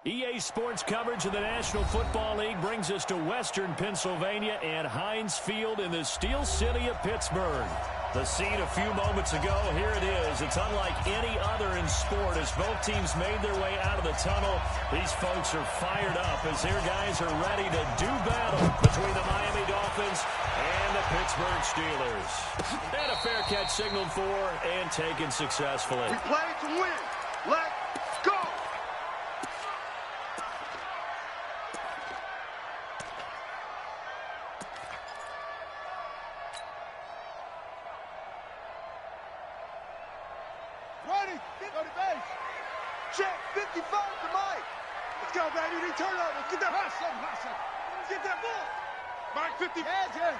EA Sports coverage of the National Football League brings us to Western Pennsylvania and Heinz Field in the Steel City of Pittsburgh. The scene a few moments ago, here it is. It's unlike any other in sport as both teams made their way out of the tunnel. These folks are fired up as their guys are ready to do battle between the Miami Dolphins and the Pittsburgh Steelers. And a fair catch signaled for and taken successfully. We play to win. Let's go! Ready, get on the base. Check, 55 to Mike. Let's go, baby. We turn over. Get that hustle. Get that ball. Mike, 50. Yeah. 55.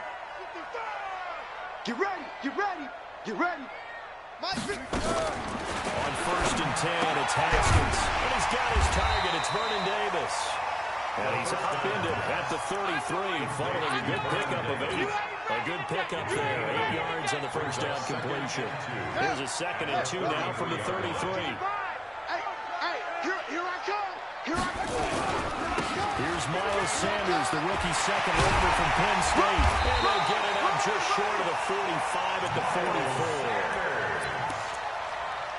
Get ready. Get ready. Mike, 50. On 1st and 10, it's Haskins. And he's got his target. It's Vernon Davis. And he's upended at the 33, following a good pickup of 8. A good pickup there, 8 yards on the first down completion. Here's a 2nd and 2 now from the 33. Hey, here I come. Here's Miles Sanders, the rookie second rover from Penn State. And they'll get it up just short of the 45 at the 44.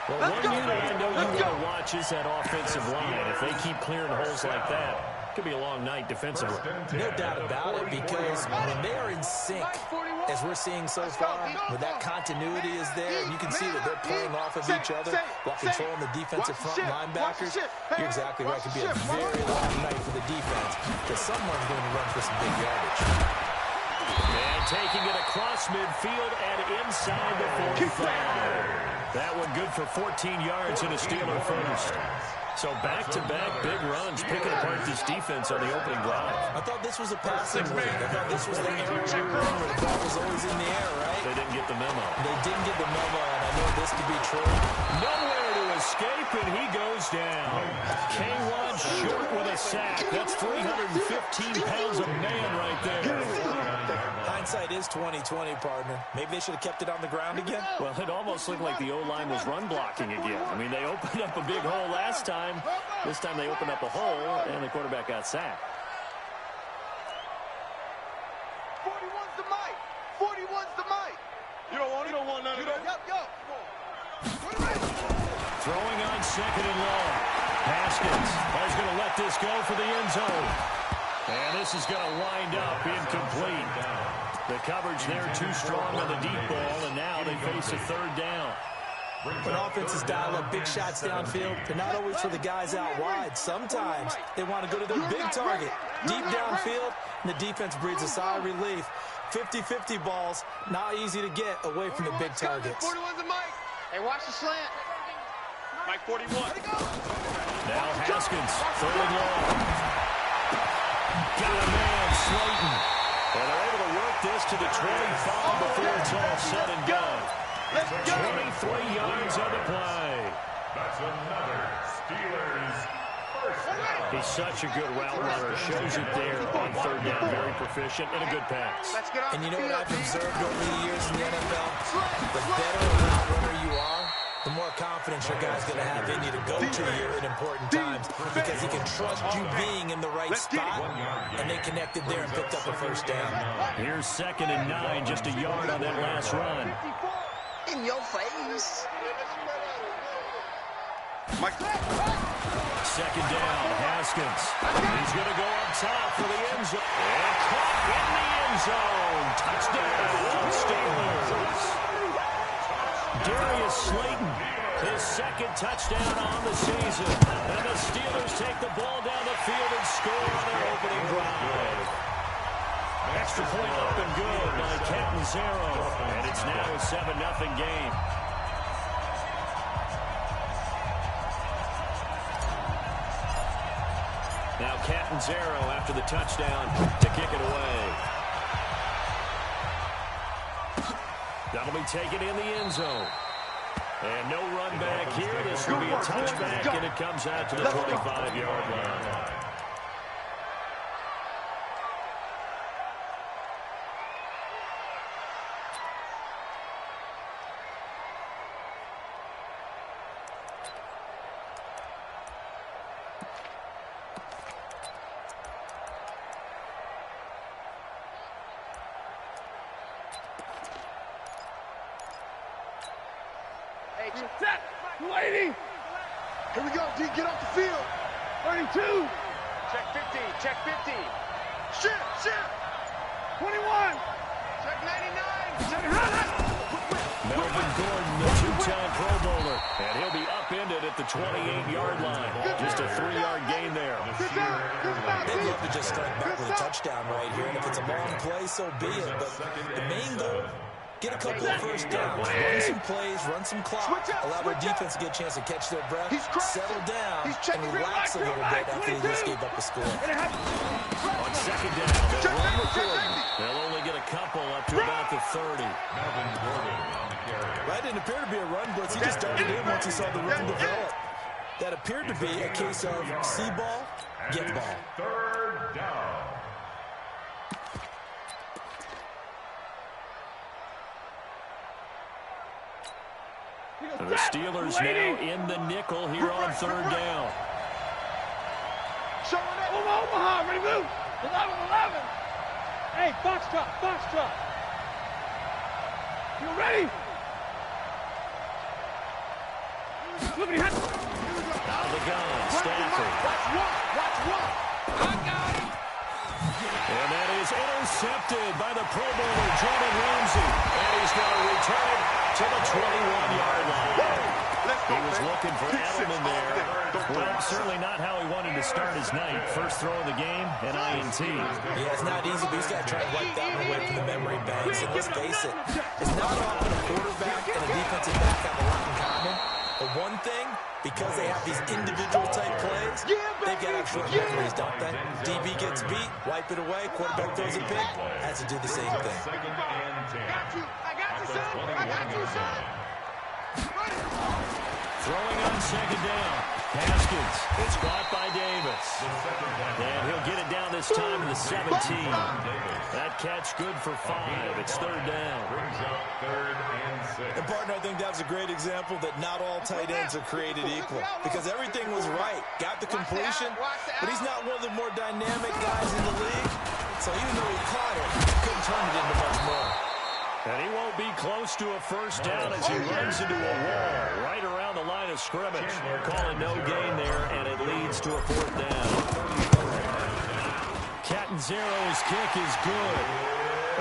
Well, one unit I know you want to watch is that offensive line. If they keep clearing holes like that, it could be a long night defensively. No doubt about it, because when they are in sync, as we're seeing so far, when that continuity is there, and you can see that they're playing off of each other while controlling the defensive front linebackers, you're exactly right. It could be a very long night for the defense, because someone's going to run for some big yardage. And taking it across midfield and inside the 45. That one good for 14 yards and a Steeler first. So back-to-back big runs picking apart this defense on the opening drive. I thought this was a passing league. I thought this was the area we were in where the ball was always in the air, right? They didn't get the memo. They didn't get the memo, and I know this to be true. Nowhere to escape, and he goes down. K1 short with a sack. That's 315 pounds of man right there. Hindsight is 20/20, partner. Maybe they should have kept it on the ground again. Well, it almost looked like the O-line was run blocking again. I mean, they opened up a big hole last time. This time they opened up a hole, and the quarterback got sacked. 41's the Mike. 41's the Mike. You don't want none of that. Yo. Throwing on 2nd and long. Haskins is going to let this go for the end zone. And this is going to wind up incomplete. The coverage there too strong on the deep ball, and now they face a 3rd down. When offenses dial up big shots downfield, they're not always for the guys out wide. Sometimes they want to go to their big target, deep downfield, and the defense breathes a sigh of relief. 50-50 balls, not easy to get away from the big targets. 41's the Mike. Hey, watch the slant. Mike 41. Now Haskins, 3rd and long. Got a man, Slayton. And they're able to work this to the 25 before it's all said and done. 23 yards on the play. That's another Steelers first down. He's such a good route runner. Shows it there on 3rd down. Very proficient and a good pass. And you know what I've observed over the years in the NFL? The better a route runner you are, the more confidence your guy's going to have in you to go to you in important times, because he can trust you being in the right spot, and they connected there and picked up a first down. Here's 2nd and 9, just a yard on that last run. In your face. Mike. 2nd down, Haskins. He's going to go up top for the end zone. And caught in the end zone. Touchdown, Steelers. Darius Slayton, his 2nd touchdown on the season. And the Steelers take the ball down the field and score on their opening drive. Extra point up and good by Catanzaro. And it's now a 7-0 game. Now Catanzaro after the touchdown to kick it away. That'll be taken in the end zone. And no run back here. This will be a touchback, and it comes out to the 25-yard line. Set. 280. Here we go, D. Get off the field. 32. Check 50. Check 50. Shift. 21. Check 99. Check 100. Melvin Gordon, the two-time Pro Bowler, and he'll be upended at the 28-yard line. Just a 3-yard gain there. They'd love to just strike back with a touchdown right here, and if it's a long play, so be it. But the main goal, get a couple of first downs, run some plays, run some clock, allow their defense to get a chance to catch their breath, settle down, and relax a little bit after they just gave up a score. On second down, they'll run with Gordon. They'll only get a couple up to about the 30. Melvin Gordon on the carry. That didn't appear to be a run blitz. He just darted in once he saw the run develop. That appeared to be a case of see ball, get ball. Third down. The Steelers now in the nickel here on third down. Omaha, ready, move. 11. Hey, box truck. You ready? Out of the gun, Stafford. Watch one. I got him. And that is intercepted by the Pro Bowler, Jordan Ramsey. And he's going to return it to the 21-yard line. He was looking for Edelman there. Well, certainly not how he wanted to start his night. First throw of the game, an INT. Yeah, it's not easy, but he's got to try and wipe that one away from the memory banks. And let's face it, it's not often a quarterback and a defensive back have a lot in common. But one thing, because they have these individual type plays, they've got to have short memories, don't they? DB gets beat, wipe it away, quarterback throws a pick, has to do the same thing. Second and 10. I got you, son. Throwing on second down. Haskins. It's caught by Davis. And he'll get it down this time to the 17. That catch good for 5. It's third down. Brings up third and 6. And, partner, I think that was a great example that not all tight ends are created equal. Because everything was right. Got the completion, but he's not one of the more dynamic guys in the league. So even though he caught it, he couldn't turn it into much more. And he won't be close to a first down as he runs into a wall right around the line of scrimmage. Calling no gain there, and it leads to a fourth down. Catanzaro's kick is good.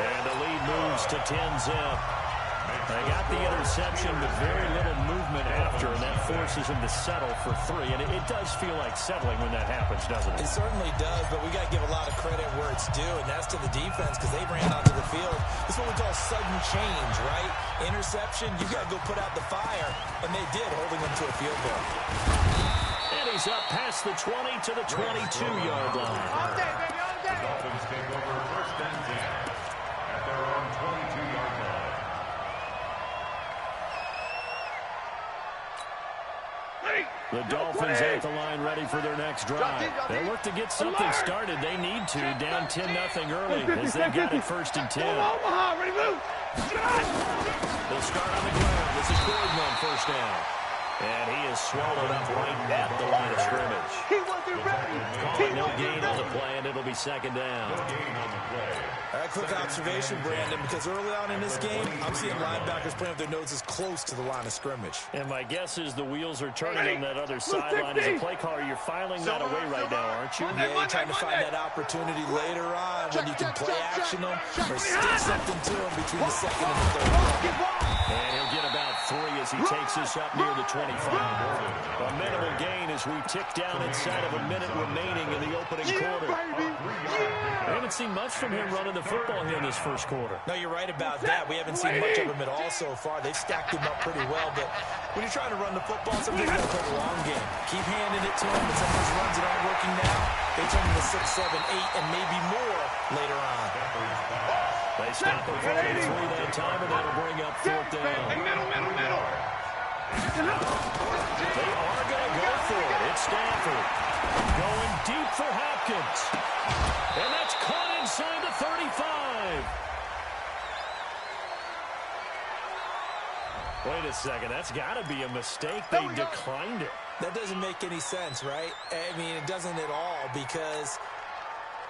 And the lead moves to 10-zip. They got the interception, but very little movement after, and that forces him to settle for 3. And it does feel like settling when that happens, doesn't it? It certainly does, but we got to give a lot of credit where it's due, and that's to the defense because they ran onto the field. This is what we call sudden change, right? Interception, you got to go put out the fire, and they did, holding them to a field goal. And he's up past the 20 to the 22-yard line. All day, baby, all day. The Dolphins take over first and 10 at their own 22-yard line. The Dolphins at the line ready for their next drive. They'll look to get something started. They need to. Down 10-0 early as they got it first and 10. Omaha, ready, move. They'll start on the ground. This is Gordon on first down. And he is swallowed up right at the line of scrimmage. He wasn't ready. Calling no gain on the play, and it'll be second down. No gain on the play. All right, quick observation, Brandon, because early on in this game, I'm seeing linebackers playing with their noses close to the line of scrimmage. And my guess is the wheels are turning on that other sideline. As a play caller, you're filing that away right now, aren't you? Yeah, you're trying to find that opportunity later on when you can play action them or stick something to them between the second and the third down. And he'll get about 3 as he takes us up near the 25. A minimal gain as we tick down inside of a minute remaining in the opening quarter. We haven't seen much from him running the football here in this first quarter. No, you're right about that. We haven't seen much of him at all so far. They've stacked him up pretty well, but when you're trying to run the football, sometimes you got to play the long game. Keep handing it to him, but some of those runs that aren't working now, they turn into 6, 7, 8, and maybe more later on. They stop him for 83 that time, and that'll bring up fourth down. Middle. They are going to go for it. It's Stafford going deep for Hopkins. And that's caught inside the 35. Wait a second. That's got to be a mistake. They declined it. That doesn't make any sense, right? I mean, it doesn't at all because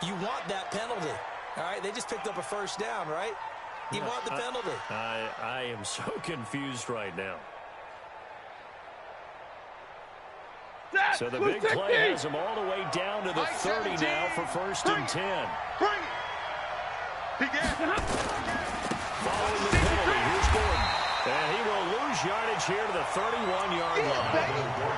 you want that penalty. All right, they just picked up a first down, right? You want the penalty. I am so confused right now. So the big play has him all the way down to the 30 now for 1st and 10. Bring it. Following the penalty, here's Gordon. And he will lose yardage here to the 31-yard line.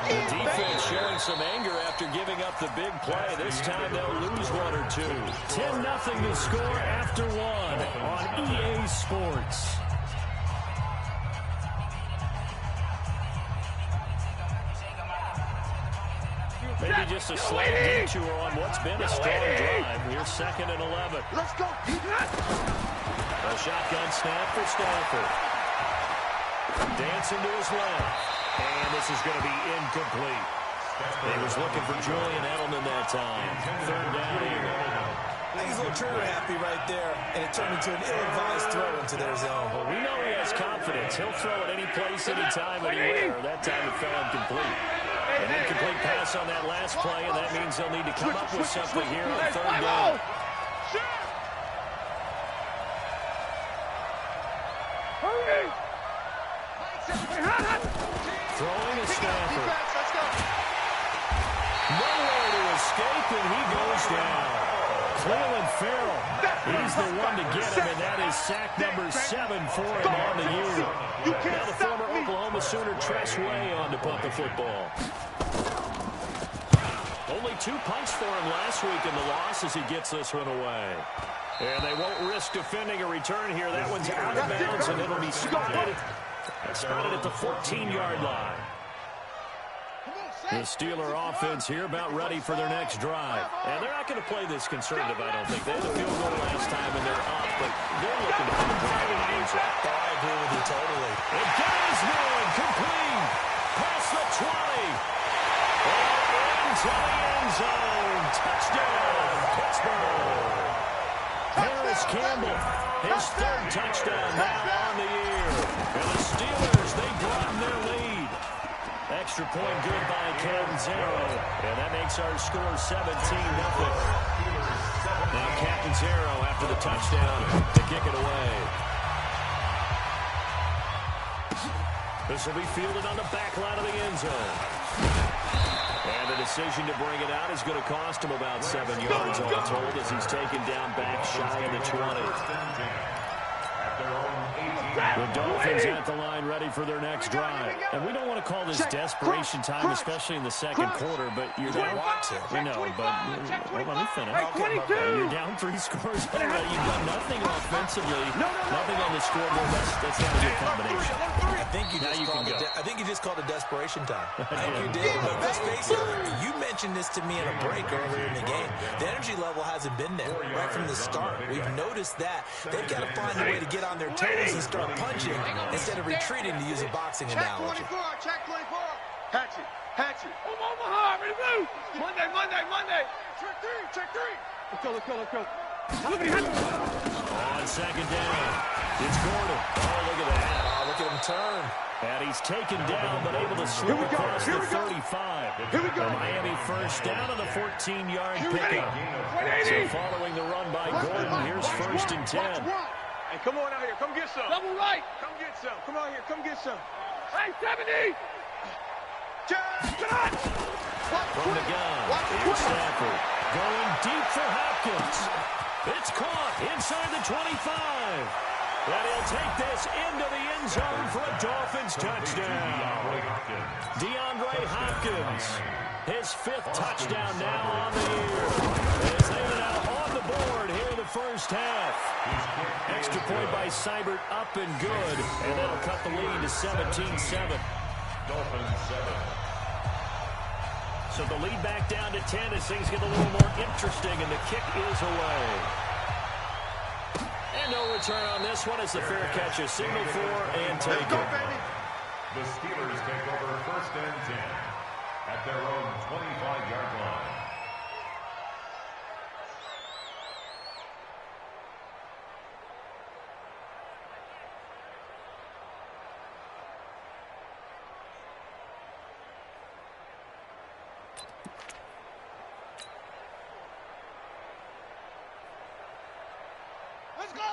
The defense showing some anger after giving up the big play. This time they'll lose 1 or 2. 10-0 to score after 1 on EA Sports. Maybe just a slight detour on what's been a strong drive. Here's 2nd and 11. Let's go. A shotgun snap for Stafford. Dancing to his left. And this is going to be incomplete. He was looking for Julian Edelman that time. 3rd down here. I think he's a little trigger happy right there, and it turned into an ill-advised throw into their zone. Well, we know he has confidence. He'll throw it any place, anytime, anywhere. That time it fell incomplete. An incomplete pass on that last play, and that means they'll need to come up with something here on 3rd down. Throwing a Stafford. Nowhere to escape, and he goes down. Cleveland Farrell, he's the one to get him, and that is sack number 7 for him on the year. Now the former Oklahoma Sooner Tress Way on to punt the football. Only 2 punts for him last week in the loss as he gets this one away. And they won't risk defending a return here. That one's out of bounds, and it'll be spotted at the 14-yard line. The Steeler offense here about ready for their next drive. And they're not going to play this conservative, I don't think. They had a field goal last time, and they're up, but they're looking for the driving answer. Oh, I agree with you totally. It goes one, complete, past the 20. Into the end zone. Touchdown, Pittsburgh. Harris Campbell, his 3rd touchdown now on the year. And the Steelers, they broaden their lead. Extra point good by Catanzaro. And that makes our score 17-0. Now Catanzaro after the touchdown to kick it away. This will be fielded on the back line of the end zone. And the decision to bring it out is going to cost him about 7 yards all told as he's taken down back shy of the 20. The Dolphins at the line ready for their next drive. And we don't want to call this desperation time, especially in the 2nd quarter, but you're down. We know, but let me finish. You're down 3 scores already. You've done nothing offensively, nothing on the scoreboard. That's not a good combination. I think you just called it desperation time. I think you did. But let's face it, you mentioned this to me in a break earlier in the game. The energy level hasn't been there right from the start. We've noticed that. They've got to find a way to get on their toes and start punching instead of retreating, to use a boxing analogy. Check 24. Hatchet. Omaha, ready to move. Monday. Check 3. Let's go. On 2nd down, it's Gordon. Oh, look at that. Oh, look at him turn. And he's taken down, but able to slip across the 35. Here we go. Miami 1st down on the 14-yard pickup. So following the run by Gordon, here's 1st and 10. Hey, come on out here. Come get some. Double right. Come get some. Come out here. Come get some. Hey, 70. From the gun, here's Stafford. Going deep for Hopkins. It's caught inside the 25. And he'll take this into the end zone for a Dolphins touchdown. DeAndre Hopkins, his 5th touchdown now on the year. As they are now on the board here in the 1st half. Extra point by Seibert up and good. And that'll cut the lead to 17-7. Dolphins 7. So the lead back down to 10 as things get a little more interesting, and the kick is away. And no return on this one as the fair catch is signaled for and taken. The Steelers take over 1st and 10 at their own 25-yard line.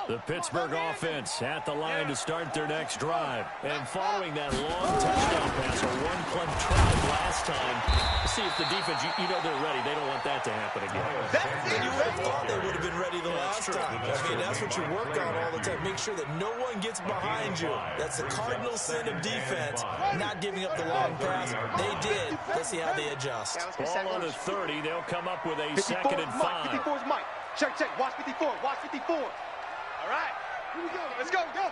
The Pittsburgh offense at the line to start their next drive. And following that long touchdown pass, a one-play drive last time, the see if the defense, you know they're ready. They don't want that to happen again. And you would have thought they would have been ready the last time. I mean, that's what you work on all the time. Make sure that no one gets behind you. That's the cardinal sin of defense, not giving up the long pass. They did. Let's see how they adjust. Ball on the 30. They'll come up with a 2nd and 5. 54 is Mike. Check, check. Watch 54. Watch 54. All right. Here we go. Let's go. Go.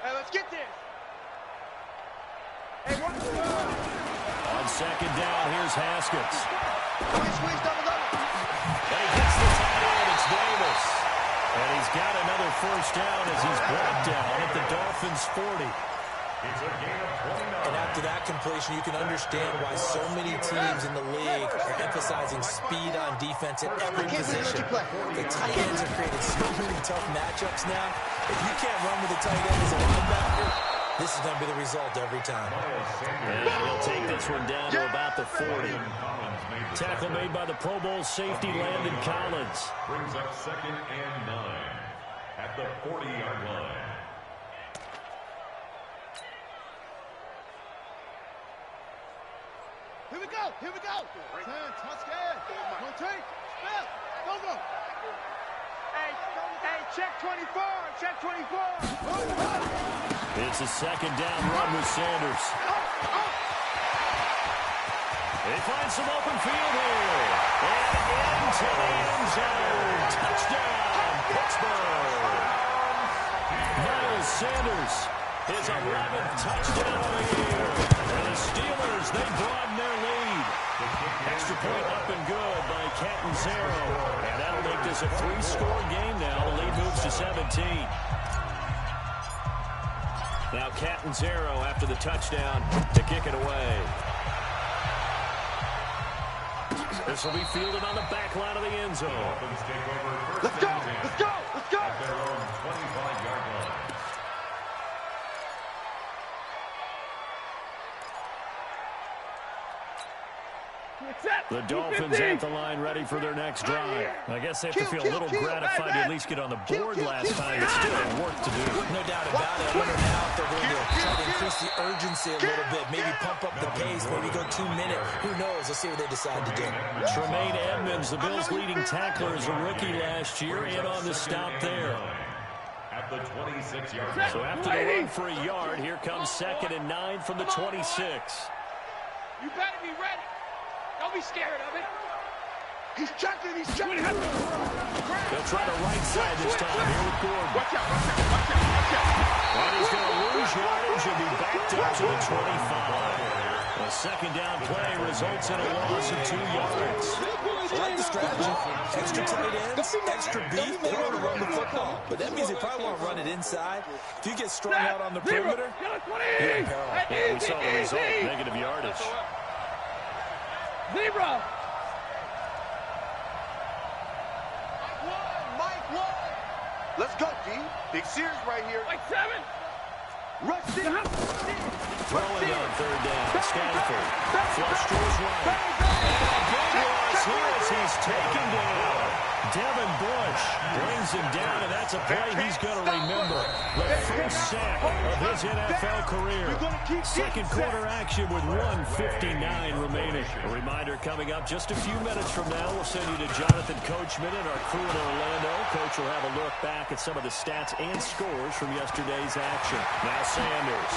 Hey, let's get this. Hey, what? On 2nd down, here's Haskins. Squeeze, double. And he gets the tight end. It's Davis. And he's got another 1st down as he's brought down at the Dolphins' 40. It's a gain of 29. And after that completion, you can understand why so many teams in the league are emphasizing speed on defense at every position. The tight ends have created so many tough matchups now. If you can't run with a tight end as a linebacker, this is going to be the result every time. And he'll take this one down to about the 40. Tackle made by the Pro Bowl safety Landon Collins. Brings up 2nd and 9 at the 40-yard line. Here we go. Here we go. 10, touchdown. Go take. Spell. Go. Hey, check 24. Check 24. It's a 2nd down run with Sanders. They find some open field here. And into the end zone. Touchdown, Pittsburgh. Miles Sanders, his 11th touchdown of the year. And the Steelers, they broaden their lead. Extra point up and good by Catanzaro. And that'll make this a 3-score game now. The lead moves to 17. Now Catanzaro after the touchdown to kick it away. This will be fielded on the back line of the end zone. Let's go. Let's go. Let's go. At their own 25-yard line. The Dolphins at the line ready for their next drive. I guess they have to feel a little gratified to at least get on the board last time, but still have work to do. No doubt about it. I wonder now if they're going to try to increase the urgency a little bit, maybe pump up the pace, maybe go 2 minutes. Who knows? Let's see what they decide to do. Tremaine Edmonds, the Bills' leading tackler, is a rookie last year, in on the stop there. At the 26-yard line. So after the run for a yard, here comes 2nd and 9 from the 26. You better be ready. Don't be scared of it. He's checking. They'll try to right side this time here with Gordon. Watch out. And he's going to lose yardage and be backed up to the 25. A 2nd down play results in a loss of 2 yards. I like the strategy. Extra tight ends, extra beef. They want to run the football. But that means they probably want to run it inside. If you get strung out on the perimeter, you're in peril. Yeah, we saw the result, negative yardage. Zebra. Mike 1. Let's go, D. Big Sears right here. Mike 7. Rush it. Throwing on 3rd down. Stanford. Flush to his right. And a big loss here as he's taken down. Devin Bush brings him down, and that's a play he's going to remember. The first sack of his NFL career. 2nd quarter action with 1:59 remaining. A reminder coming up just a few minutes from now. We'll send you to Jonathan Coachman and our crew in Orlando. Coach will have a look back at some of the stats and scores from yesterday's action. Now Sanders.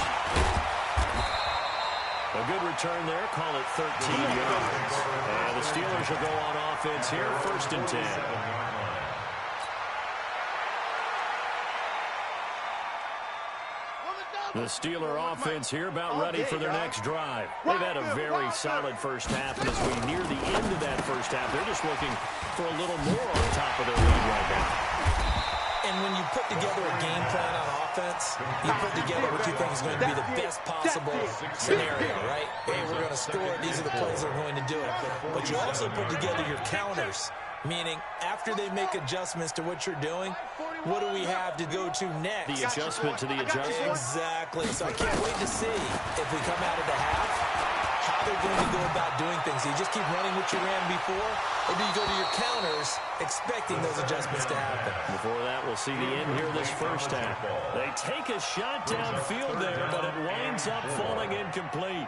A good return there. Call it 13 yards. And the Steelers will go on offense here. 1st and 10. The Steeler offense here about ready for their next drive. They've had a very solid first half, and as we near the end of that first half, they're just looking for a little more on top of their lead right now. And when you put together a game plan on offense, you put together what you think is going to be the best possible scenario, right? Hey, we're going to score. These are the plays that are going to do it. But you also put together your counters, meaning after they make adjustments to what you're doing, what do we have to go to next? The adjustment to the adjustment. Exactly. So I can't wait to see if we come out of the half, how they're going to go about doing things. Do you just keep running what you ran before, or do you go to your counters expecting those adjustments to happen? Before that, we'll see the end here this first half. They take a shot downfield there, but it winds up falling incomplete.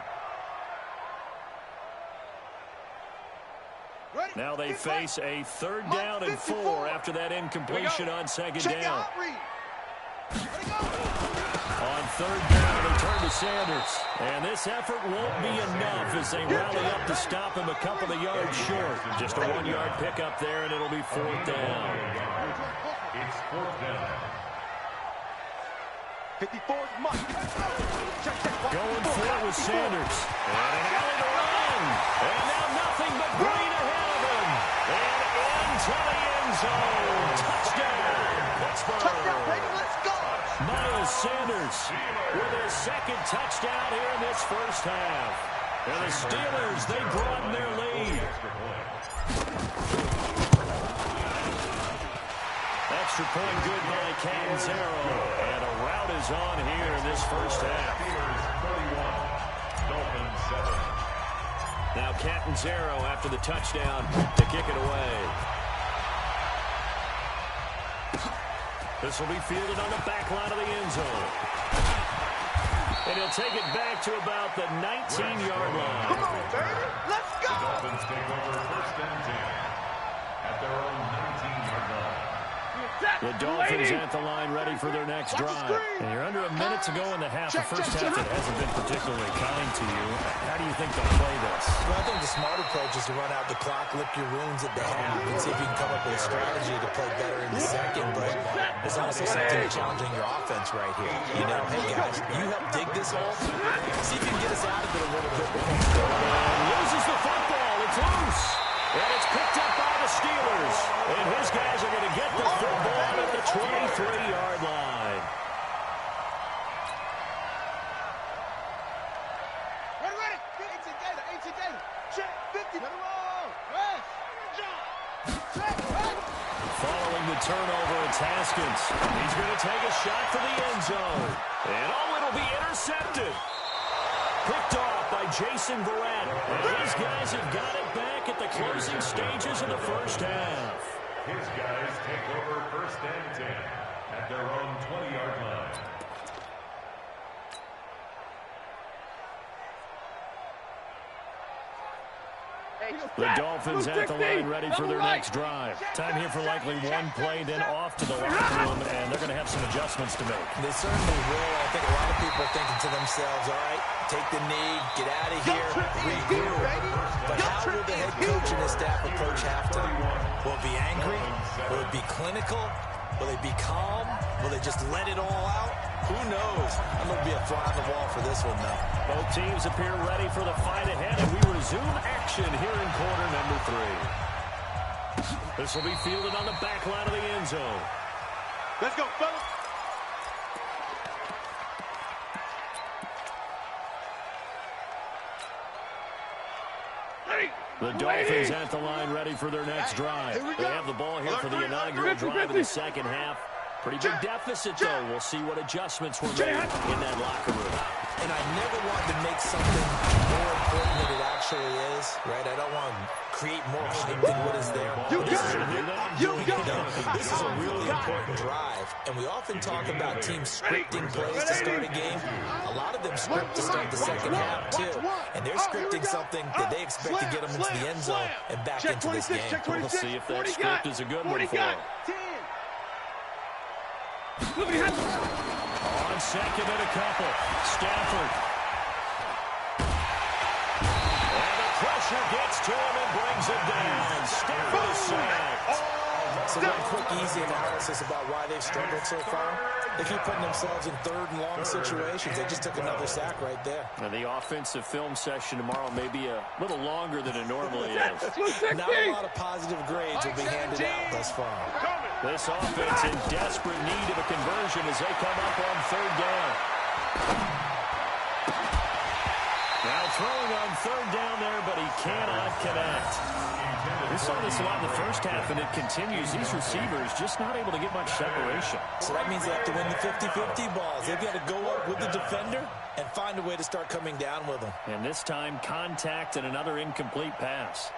Now they face a 3rd down and 4 after that incompletion on 2nd down. On 3rd down, they turn to Sanders. And this effort won't be enough as they rally up to stop him a couple of yards short. Just a 1-yard pickup there, and it'll be 4th down. It's 4th down. 54's Mike. Going for it with Sanders. And an alley to run. And now nothing but green ahead of him. And into the end zone. Touchdown, Pittsburgh. Touchdown, baby, let's go. Miles Sanders with his 2nd touchdown here in this first half. And the Steelers, they broaden their lead. Extra point good by Catanzaro. And a rout is on here in this first half. Now Catanzaro after the touchdown to kick it away. This will be fielded on the back line of the end zone. And he'll take it back to about the 19-yard line. Come on, baby. Let's go. The Dolphins take over 1st and 10 at their own 19-yard line. The Dolphins at the line ready for their next drive. And you're under a minute to go in the half. The first half that hasn't been particularly kind to you. How do you think they'll play this? Well, I think the smart approach is to run out the clock, lick your wounds at the half, and see if you can come up with a strategy to play better in the second. But there's also something challenging your offense right here. You know, hey, guys, you help dig this hole. See if you can get us out of it a little bit. And loses the football. It's loose. And it's picked up by the Steelers. And his guys are going to get the football at the 23-yard line. Ready. 18 Gator. Check. 50. Following the turnover, it's Haskins. He's going to take a shot for the end zone. And it'll be intercepted. Picked off by Jason Verrett. And his guys have got it back at the closing stages of the first half. His guys take over 1st and 10 at their own 20-yard line. The Dolphins at the line ready for their next drive. Time here for likely one play, then off to the locker room, and they're going to have some adjustments to make. They certainly will. I think a lot of people are thinking to themselves, all right, take the knee, get out of here, regroup. But how will the head coach and his staff approach halftime? Will it be angry? Will it be clinical? Will they be calm? Will they just let it all out? Who knows? I'm going to be a fly on the wall for this one, though. Both teams appear ready for the fight ahead, and we resume action here in quarter number 3. This will be fielded on the back line of the end zone. Let's go, fellas. The Dolphins at the line ready for their next drive. They have the ball here for the inaugural drive in the second half. Pretty big deficit, though. We'll see what adjustments were made in that locker room. And I never want to make something more important than it actually is, right? I don't want to create more hype than what is there. This is a really important drive, and we often talk about teams scripting plays to start a game. A lot of them script to start the second half, too. And they're scripting something that they expect to get them into the end zone and back into this game. We'll see if that script is a good one for them. On second and a couple, Stafford. And the pressure gets to him and brings him down. Stafford is sacked. So one quick, easy analysis about why they've struggled so far. They keep putting themselves in 3rd and long situations. They just took another sack right there. And the offensive film session tomorrow may be a little longer than it normally is. Not a lot of positive grades will be handed out thus far. This offense in desperate need of a conversion as they come up on 3rd down. Now throwing on 3rd down there, but he cannot connect. We saw this a lot in the first half, and it continues. These receivers just not able to get much separation. So that means they have to win the 50-50 balls. They've got to go up with the defender and find a way to start coming down with them. And this time, contact and another incomplete pass.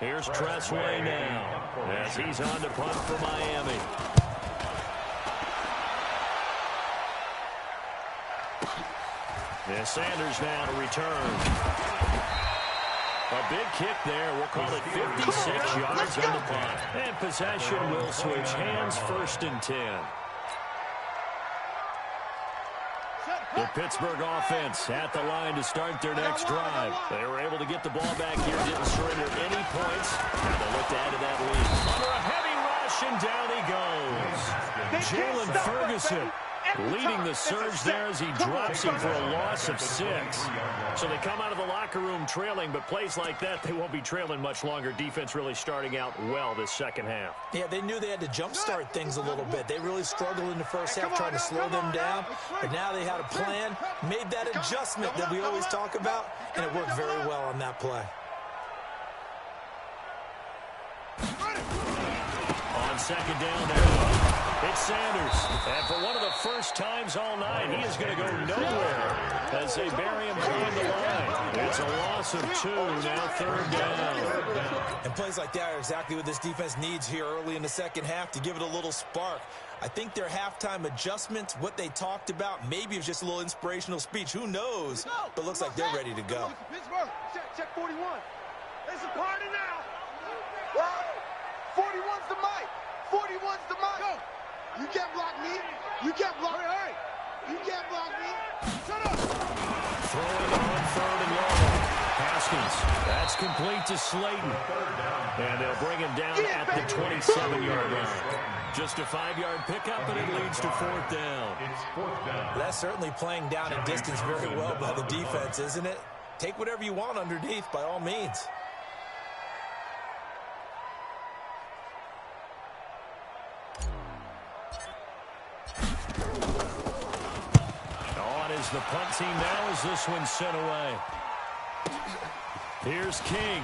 Here's Tressway now as he's on to punt for Miami. And Sanders now to return. A big kick there. We'll call it 56 yards on the punt. And possession will switch hands, 1st and 10. The Pittsburgh offense at the line to start their next drive. They were able to get the ball back here, didn't surrender any points. And they look to add to that lead. Under a heavy rush, and down he goes. Jalen Ferguson leading the surge there as he drops him for a loss of 6. So they come out of the locker room trailing, but plays like that, they won't be trailing much longer. Defense really starting out well this second half. Yeah, they knew they had to jumpstart things a little bit. They really struggled in the first half trying to slow them down, but now they had a plan, made that adjustment that we always talk about, and it worked very well on that play. On second down there. It's Sanders, and for one of the first times all night, he is going to go nowhere as they bury him behind the line. It's a loss of 2, now 3rd down. And plays like that are exactly what this defense needs here early in the second half to give it a little spark. I think their halftime adjustment, what they talked about, maybe it was just a little inspirational speech. Who knows? But looks like they're ready to go. Pittsburgh, check 41. It's a party now. 41's the mic. 41's the mic. Go. You can't block me. You can't block me. Hurry. You can't block me. Shut up. Throwing on 3rd and long. Haskins. That's complete to Slayton. And they'll bring him down at the 27-yard line. Just a 5-yard pickup, and it leads to 4th down. That's certainly playing down in distance very well by the defense, isn't it? Take whatever you want underneath, by all means. The punt team now as this one's sent away. Here's King.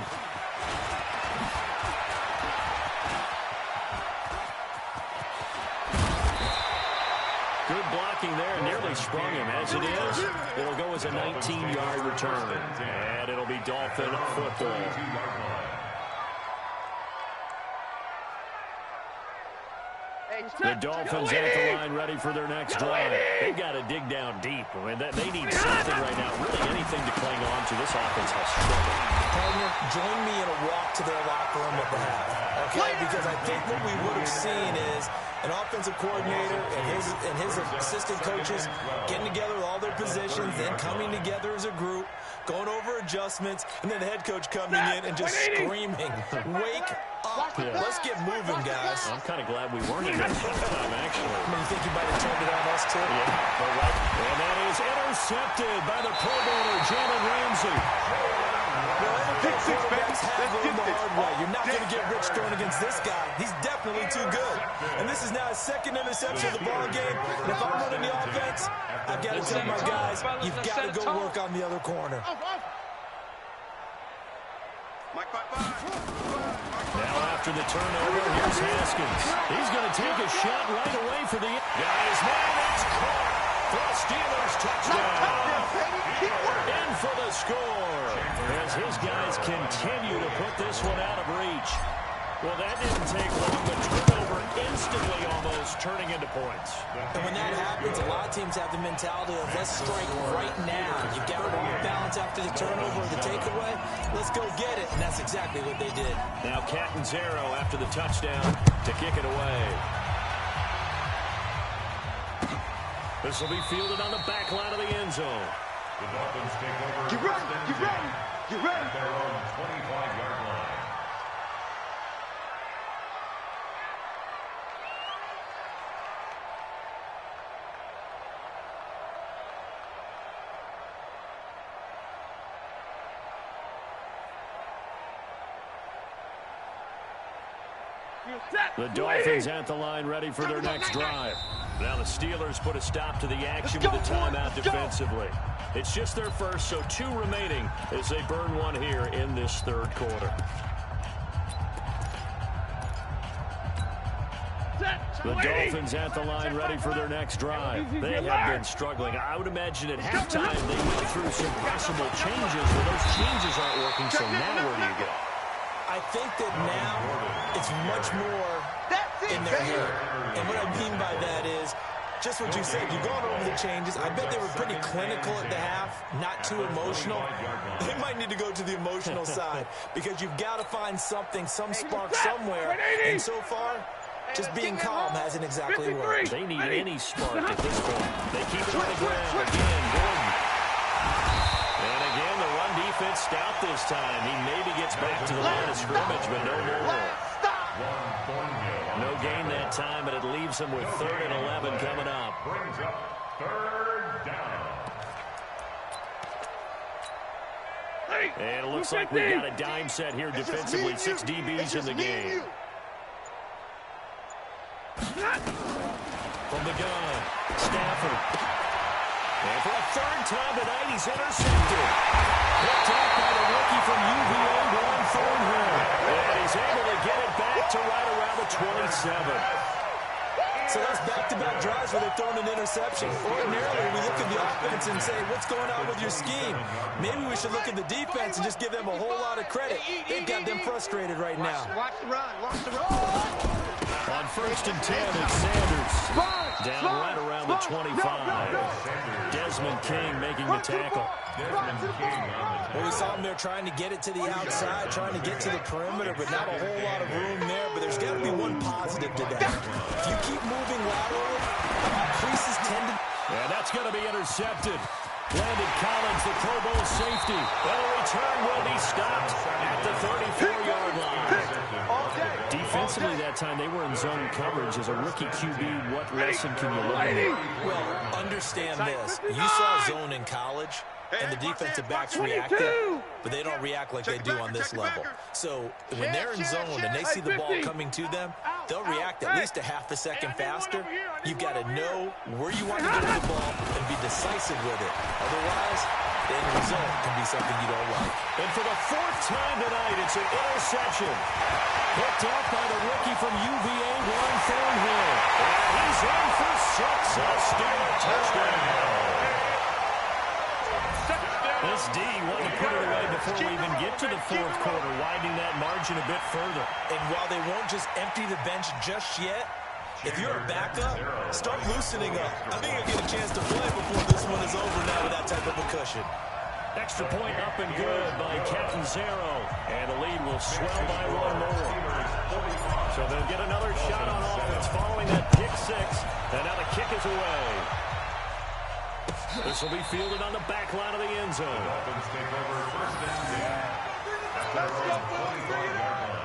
Good blocking there, nearly sprung him. As it is, it'll go as a 19-yard return. And it'll be Dolphin football. The Dolphins at the line ready for their next drive. They've got to dig down deep. I mean, they need something right now, really anything to cling on to. This offense has struggled. Partner, join me in a walk to their locker room at the half, okay? Because I think what we would have seen is an offensive coordinator and his assistant coaches getting together with all their positions, then coming together as a group, going over adjustments, and then the head coach coming in and just screaming, wake up. Yeah. Let's get moving, guys. I'm kind of glad we weren't in that time, actually. I mean, you think you might have turned it on us, too? Yeah, all right. And that is intercepted by the Pro Bowler, Jalen Ramsey. You're not going to get rich throwing against this guy. He's definitely too good. And this is now his 2nd interception of the ball game. And if I'm running the offense, I've got to tell my guys, you've got to go work on the other corner. Now after the turnover, here's Haskins. He's going to take a shot right away for the guys. Man, it's caught for a Steelers touchdown. In for the score as his guys continue to put this one out of reach. Well, that didn't take long. The turnover instantly almost turning into points. And when that happens, a lot of teams have the mentality of let's strike right now. You've got to off balance after the turnover or the takeaway. Let's go get it. And that's exactly what they did. Now Catanzaro after the touchdown to kick it away. This will be fielded on the back line of the end zone. The Dolphins take over. Get ready. Get ready. Get ready. At their own 25-yard line. The Dolphins at the line ready for their next drive. Now the Steelers put a stop to the action with a timeout defensively. It's just their first, so 2 remaining as they burn one here in this 3rd quarter. The Dolphins at the line ready for their next drive. They have been struggling. I would imagine at halftime they went through some possible changes. Well, those changes aren't working, so now where do you go? I think that now it's much more in their head. And what I mean by that is just what you said. You've gone over the changes. I bet they were pretty clinical at the half, not too emotional. They might need to go to the emotional side because you've got to find something, some spark somewhere. And so far, just being calm hasn't exactly worked. They need any spark at this point. They keep it on the ground. Again, Gordon. And again, the run defense stout this time. He maybe gets back to the line of scrimmage, but no more. No gain that time, but it leaves him with 3rd and 11 coming up. Brings up 3rd down. And it looks like we got a dime set here defensively. 6 DBs in the game. From the gun, Stafford. And for a 3rd time tonight, he's intercepted. Picked up by the rookie from UVA, Juan Thornhill. And he's able to get it back to right around the 27. So that's back-to-back drives where they've thrown an interception. Ordinarily, we look at the offense and say, what's going on with your scheme? Maybe we should look at the defense and just give them a whole lot of credit. They've got them frustrated right now. Watch the run. Watch the run. On 1st and 10, it's Sanders. Down right around the 25. Desmond King making the tackle. Well, we saw him there trying to get it to the outside, trying to get to the perimeter, but not a whole lot of room there. But there's got to be one positive to that. If you keep moving laterally, creases tend to... And that's going to be intercepted. Landon Collins, the Pro Bowl safety. And the return will be stopped at the 34-yard line. Defensively that time, they were in zone coverage. As a rookie QB, what lesson can you learn? Well, understand this. You saw zone in college, and the defensive backs reacted, but they don't react like they do on this level. So when they're in zone and they see the ball coming to them, they'll react at least a half a second faster. You've got to know where you want to get the ball and be decisive with it. Otherwise, the end result can be something you don't like. And for the 4th time tonight, it's an interception. Picked up by the rookie from UVA, Juan Thornhill. And he's in for 6. A Steeler touchdown. This D wanted to put it away before we even get to the 4th quarter, widening that margin a bit further. And while they won't just empty the bench just yet, if you're a backup, start loosening up. I think you'll get a chance to play before this one is over now with that type of a cushion. Extra point up and good by Captain Zero. And the lead will swell by 1 more. So they'll get another shot on offense following that pick 6. And now the kick is away. This will be fielded on the back line of the end zone. Dolphins take over 1st and 10 at their own 25-yard line.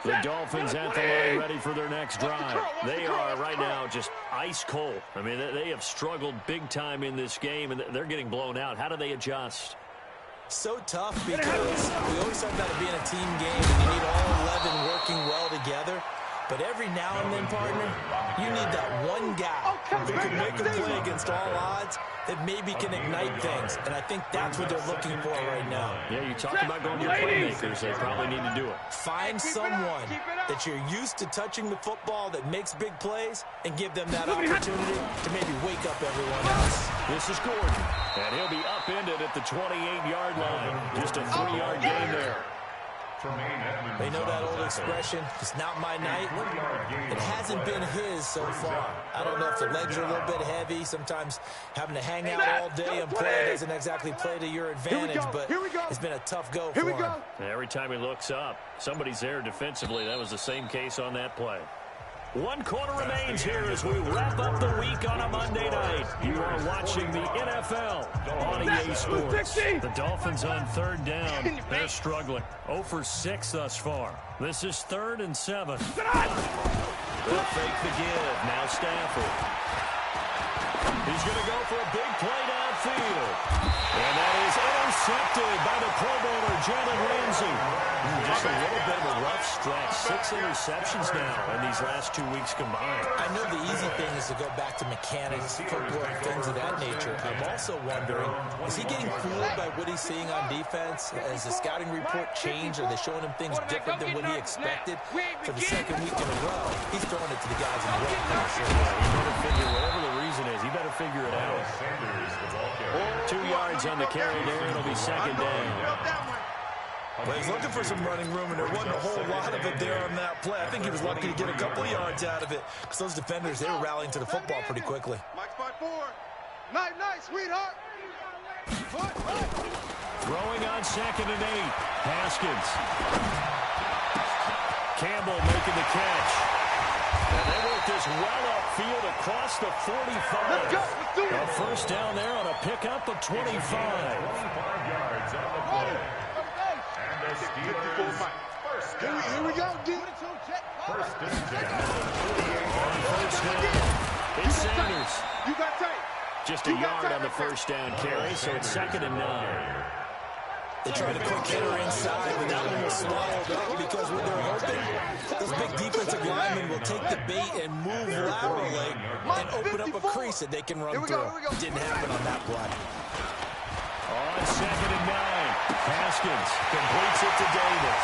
The Dolphins at the line ready for their next drive. They are right now just ice cold. I mean, they have struggled big time in this game, and they're getting blown out. How do they adjust? So tough because we always talk about it being a team game, and you need all 11 working well together. But every now and then, partner, you need that one guy who can make a play against all odds that maybe can ignite things. And I think that's what they're looking for right now. Yeah, you talk about going to your playmakers. They probably need to do it. Find someone that you're used to touching the football that makes big plays and give them that opportunity to maybe wake up everyone else. This is Gordon, and he'll be upended at the 28-yard line. Just a 3-yard gain there. They know that old expression, it's not my night. It hasn't been his so far. I don't know if the legs are a little bit heavy. Sometimes having to hang out all day and play doesn't exactly play to your advantage, but it's been a tough go for him. Every time he looks up, somebody's there defensively. That was the same case on that play. 1 quarter remains here as we wrap up the week on a Monday night. You are watching the NFL on EA Sports. The Dolphins on 3rd down. They're struggling. 0 for 6 thus far. This is 3rd and 7. They'll fake the give. Now Stafford. He's going to go for a big play downfield. And that is intercepted by the Pro Bowler, Jalen Ramsey. Just a little bit of a rough stretch. 6 interceptions now in these last 2 weeks combined. I know the easy thing is to go back to mechanics, footwork, things of that nature. I'm also wondering, is he getting fooled by what he's seeing on defense? Has the scouting report changed? Are they showing him things different than what he expected? For the 2nd week in a row, he's throwing it to the guys in the red. He better figure, whatever the reason is, he better figure it out. 2 yards on the carry there. It'll be 2nd down. Well, he's looking for some running room, and there wasn't a whole lot of it there on that play. I think he was lucky to get a couple of yards out of it because those defenders, they were rallying to the football pretty quickly. Mike's by 4. Night, sweetheart. Throwing on 2nd and 8. Haskins. Campbell making the catch. And they work this well upfield across the 45. Let's go. Let's do it. A first down there on a pickup of 25. 25 yards on the play. And the Steelers first down. Here we go, D. First and 10. On first down, it's Sanders. You got tight. Just a yard on the first down carry, so it's 2nd and 9. They tried a quick hitter inside, but that one was swallowed up because when they're open, those big defensive linemen will take the bait and move laterally and open up a crease that they can run through. Didn't happen on that play. On 2nd and 9, Haskins completes it to Davis.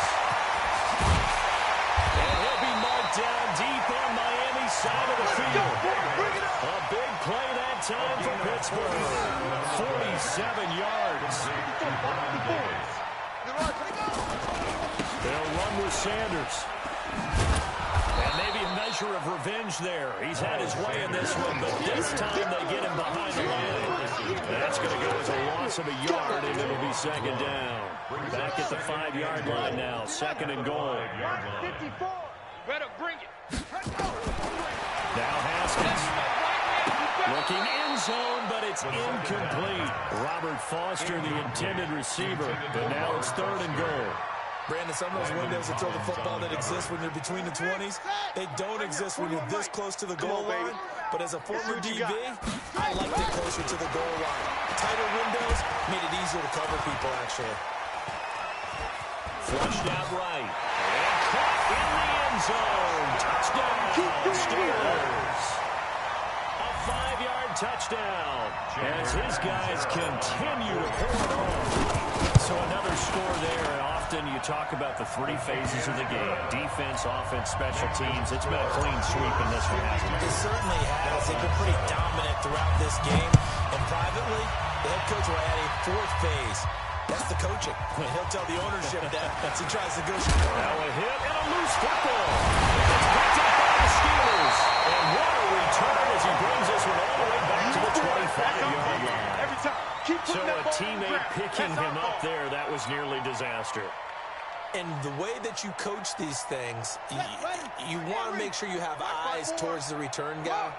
And he'll be marked down deep on Miami's side of the field. A big play that time for Pittsburgh. 47 yards. They'll run with Sanders. And maybe a measure of revenge there. He's had his way in this one, but this time they get him behind the line. That's going to go as a loss of a yard, and it'll be 2nd down. Back at the 5-yard line now, 2nd and goal. 54. Better bring it. Now Haskins. Looking end zone, but it's incomplete. Robert Foster, the intended receiver, but now it's 3rd and goal. Brandon, some of those windows that throw the football that exist when you're between the 20s, they don't exist when you're this close to the goal line. But as a former DB, I liked it closer to the goal line. Tighter windows made it easier to cover people, actually. Flushed out right. And caught in the end zone. Touchdown, Steelers. A 5-yard touchdown as his guys continue to pour it on. So another score there, and often you talk about the 3 phases of the game. Defense, offense, special teams. It's been a clean sweep in this one, hasn't it? It certainly has. They've been pretty dominant throughout this game. And privately, the head coach will add a 4th phase. That's the coaching. He'll tell the ownership that as he tries to go. Now a hit and a loose football. It's picked up by the Steelers. And what a return as he brings this one all the way back to the 25-yard line. Every time. So a teammate picking him up there, that was nearly disaster. And the way that you coach these things, you want to make sure you have eyes towards the return guy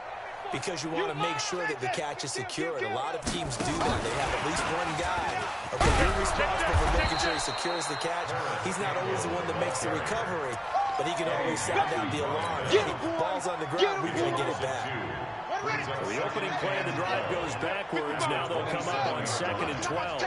because you want to make sure that the catch is secured. A lot of teams do that. They have at least one guy. Okay, you're responsible for making sure he secures the catch. He's not always the one that makes the recovery, but he can always sound out the alarm. Hey, ball's on the ground, we're going to get it back. So the opening play of the drive goes backwards. Now they'll come up on 2nd and 12.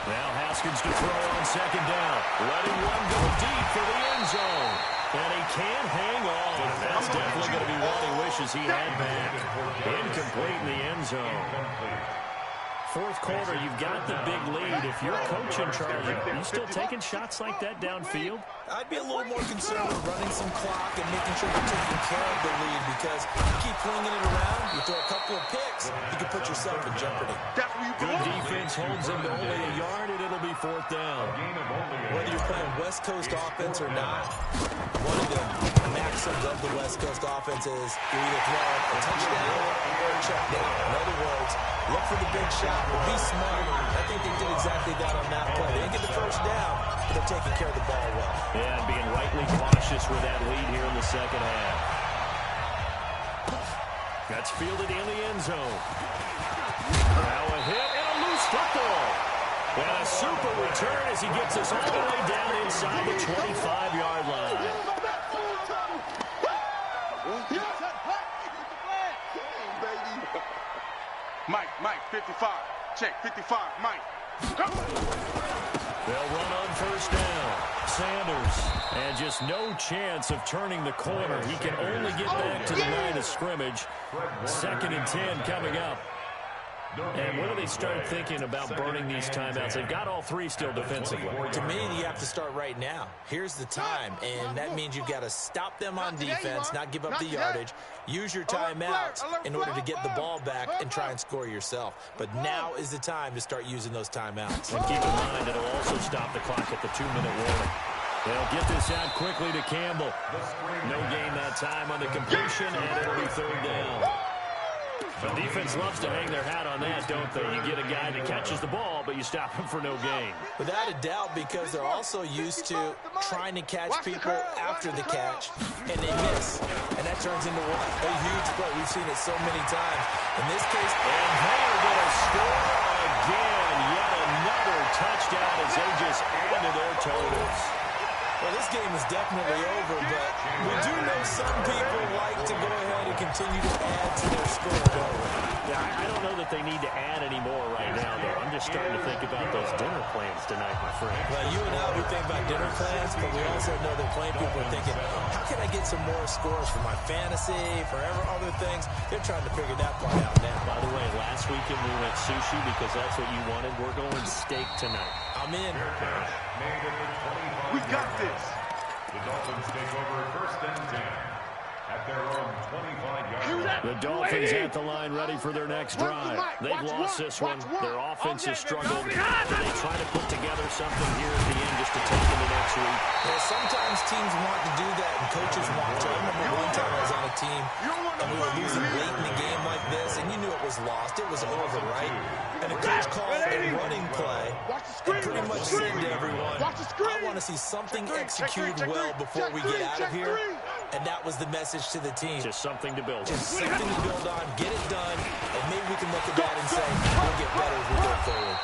Now Haskins to throw on 2nd down. Letting one go deep for the end zone. And he can't hang on. That's definitely going to be one he wishes he had back. Incomplete in the end zone. 4th quarter, you've got the big lead. If you're coaching, Charlie, are you still taking shots like that downfield? I'd be a little more concerned with running some clock and making sure you're taking care of the lead because you keep flinging it around, you throw a couple of picks, you can put yourself in jeopardy. Good defense holds them to only a yard, and it'll be 4th down. Whether you're playing West Coast offense or not, one of the maxims of the West Coast offense is you're either throwing a touchdown or a check down. In other words, look for the big shot, but be smart. I think they did exactly that on that play. They didn't get the first down, but they're taking care of the ball well. Yeah, and being rightly cautious with that lead here in the 2nd half. That's fielded in the end zone. Now a hit and a loose football. And a super return as he gets us all the way down inside the 25-yard line. Mike, 55. Check, 55, Mike. They'll run on first down. Sanders, and just no chance of turning the corner. He can only get back to the line of scrimmage. 2nd and 10 coming up. And when do they start thinking about burning these timeouts? They've got all three still defensively. To me, you have to start right now. Here's the time, and that means you've got to stop them on defense, not give up the yardage, use your timeouts in order to get the ball back and try and score yourself. But now is the time to start using those timeouts. And keep in mind, it'll also stop the clock at the 2-minute warning. They'll get this out quickly to Campbell. No gain that time on the completion, and it'll be third down. The defense loves to hang their hat on that, don't they? You get a guy that catches the ball, but you stop him for no gain. Without a doubt, because they're also used to trying to catch people after the catch, and they miss. And that turns into what? A huge play. We've seen it so many times. In this case, and they're going to score again. Yet another touchdown as they just add to their totals. Well, this game is definitely over, but we do know some people like to go ahead and continue to add to their score, don't we? Yeah, I don't know that they need to add any more right now, though. I'm just starting to think about those dinner plans tonight, my friend. Well, you and I, we think about dinner plans, but we also know that plenty of people are thinking, how can I get some more scores for my fantasy, for other things? They're trying to figure that part out now. By the way, last weekend we went sushi because that's what you wanted. We're going steak tonight. I'm in. We got this. The Dolphins take over first and 10 at their own 25-yard line. The Dolphins at the line ready for their next drive. They've lost this one. Their offense has struggled. They try to put together something here at the end just to take into next week. Yeah, sometimes teams want to do that and coaches want to. I remember one time I was on a team and we were losing late in the game like this, and you knew it was lost. It was over, right? And the coach called a running play and pretty much said to everyone, I want to see something executed well before we get out of here. And that was the message to the team. Just something to build on. Just something to build on, get it done, and maybe we can look at that and say, we'll get better as we go forward.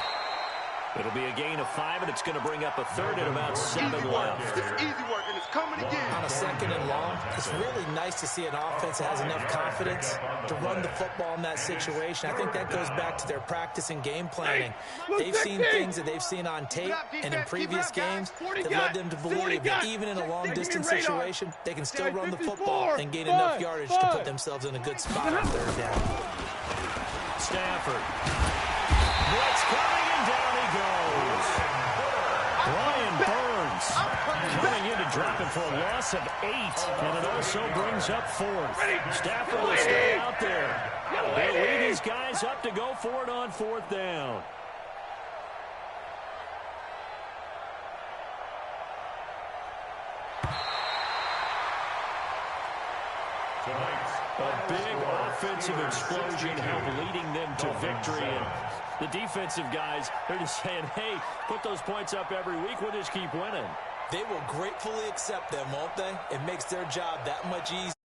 It'll be a gain of 5, and it's going to bring up a third and about 7 left. It's easy work, and it's coming again. On a second and long, it's really nice to see an offense that has enough confidence to run the football in that situation. I think that goes back to their practice and game planning. They've seen things that they've seen on tape and in previous games that led them to believe that even in a long-distance situation, they can still run the football and gain enough yardage to put themselves in a good spot on third down. Stafford. Blitz coming, and down he goes. Brian Burns coming in to drop him for a loss of 8, and it also brings up 4th. Stafford will stay out there. They'll lead his guys up to go for it on 4th down. A big offensive explosion helped leading them to victory. And the defensive guys, they're just saying, hey, put those points up every week. We'll just keep winning. They will gratefully accept them, won't they? It makes their job that much easier.